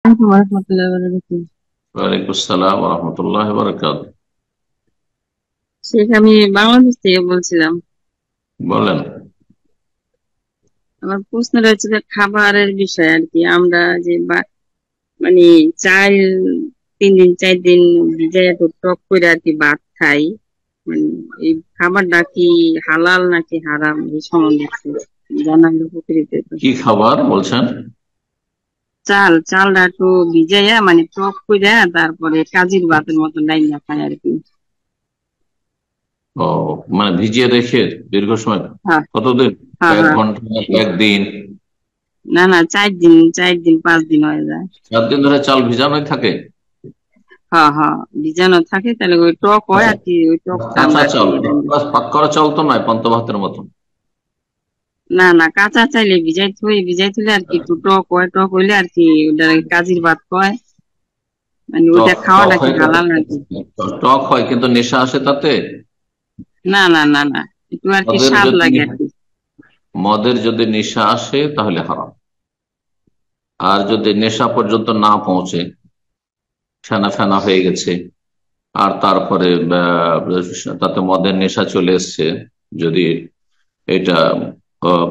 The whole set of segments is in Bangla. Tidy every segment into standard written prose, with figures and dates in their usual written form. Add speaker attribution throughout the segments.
Speaker 1: রহমতুল্লাহ বারাকাতুহু।
Speaker 2: ওয়ালাইকুম আসসালাম রহমতুল্লাহ বরকাত।
Speaker 1: শেখ, আমি বাংলাদেশ থেকে বলছিলাম।
Speaker 2: বলেন।
Speaker 1: আমার প্রশ্নটা হচ্ছে যে খাবারের বিষয় আর কি। আমরা যে মানে চাল 3 দিন 4 দিন ভিজায় একটু টক করে আর কি ভাত খাই। মানে এই খাবারটা কি হালাল নাকি হারাম, এই সম্বন্ধে একটু জানালে উপকৃত হতো।
Speaker 2: কি খাবার বলছেন?
Speaker 1: চালটা একটু ভিজাইয়া মানে টক করে তারপরে কাজির ভাতের মতো ডাইলা খাই আর কি।
Speaker 2: ও, মানে ভিজিয়ে রেখে দীর্ঘ সময়?
Speaker 1: হ্যাঁ,
Speaker 2: কতদিন?
Speaker 1: হ্যাঁ,
Speaker 2: কয়েক
Speaker 1: হ্যাঁ।
Speaker 2: ঘন্টা না কয়েকদিন?
Speaker 1: না, না, 4 দিন 4 দিন 5 দিন হয়ে যায়।
Speaker 2: 4 দিন ধরে চাল ভিজানোই থাকে?
Speaker 1: হ্যাঁ, হ্যাঁ, ভিজানো থাকে তাহলে ওই টক হয় আর কি, ওই টক চালটা
Speaker 2: কাঁচা
Speaker 1: আর কি
Speaker 2: চাল?
Speaker 1: রান্না।
Speaker 2: পাক করা চাল তো নয়, পান্তা ভাতের মতন?
Speaker 1: না, না, কাঁচা চাইলে ভিজাই থইলে আর কি একটু টক হয়, টক হইলে আর কি ওটা কাজির ভাত কয়। মানে ওইটা
Speaker 2: টক টক
Speaker 1: খাওয়াটা কি
Speaker 2: হয়
Speaker 1: হালাল নাকি?
Speaker 2: টক হয় কিন্তু নেশা আসে তাতে?
Speaker 1: না, না, না, না, একটু আর কি
Speaker 2: মদের
Speaker 1: স্বাদ
Speaker 2: যদি
Speaker 1: লাগে আর কি।
Speaker 2: মদের যদি নেশা আসে তাহলে হারাম। আর যদি নেশা পর্যন্ত না পৌঁছে, ফেনা ফেনা হয়ে গেছে, আর তারপরে তাতে মদের নেশা চলে এসছে, যদি এটা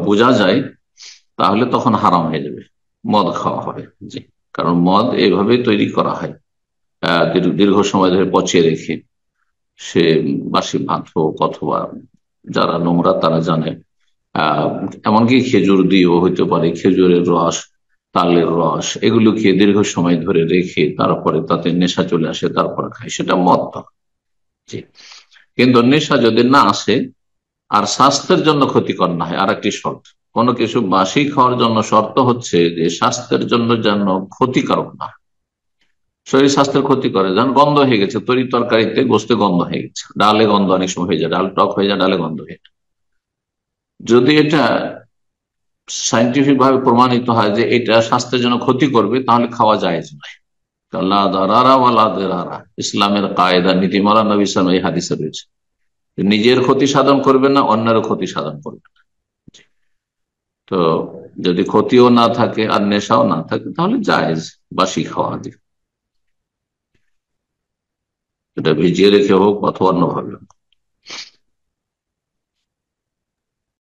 Speaker 2: বোঝা যায়, তাহলে তখন হারাম হয়ে যাবে, মদ খাওয়া হবে। জি। কারণ মদ এইভাবেই তৈরি করা হয়, দীর্ঘ সময় ধরে পচিয়ে রেখে। সে বাসি ভাত হোক অথবা যারা নোংরা তারা জানে, আহ এমনকি খেজুর দিয়েও হইতে পারে, খেজুরের রস, তালের রস, এগুলোকে দীর্ঘ সময় ধরে রেখে তারপরে তাতে নেশা চলে আসে, তারপরে খায়, সেটা মদ তো। জি। কিন্তু নেশা যদি না আসে আর স্বাস্থ্যের জন্য ক্ষতিকর না হয়, আর একটি শর্ত, কোনো কিছু বাসি খাওয়ার জন্য শর্ত হচ্ছে যে স্বাস্থ্যের জন্য যেন ক্ষতিকারক না হয়। শরীর স্বাস্থ্যের ক্ষতি করে, যেমন গন্ধ হয়ে গেছে, তরি তরকারিতে গোস্তে গন্ধ হয়ে গেছে, ডালে গন্ধ অনেক সময় হয়ে যায়, ডাল টক হয়ে যায়, ডালে গন্ধ হয়ে যায়। যদি এটা সাইন্টিফিক ভাবে প্রমাণিত হয় যে এটা স্বাস্থ্যের জন্য ক্ষতি করবে, তাহলে খাওয়া যায় নয়। লা দারারা ওয়ালা দিরারা, ইসলামের কায়দা, নীতিমালা, নবী সাল্লাল্লাহু আলাইহি ওয়াসাল্লাম এই হাদিসে রয়েছে। নিজের ক্ষতি সাধন করবে না, অন্যেরও ক্ষতি সাধন করবে না। তো যদি ক্ষতিও না থাকে আর নেশাও না থাকে, তাহলে জায়েজ বাসি খাওয়া যায়, এটা ভিজিয়ে রেখে হোক অথবা অন্যভাবে হোক।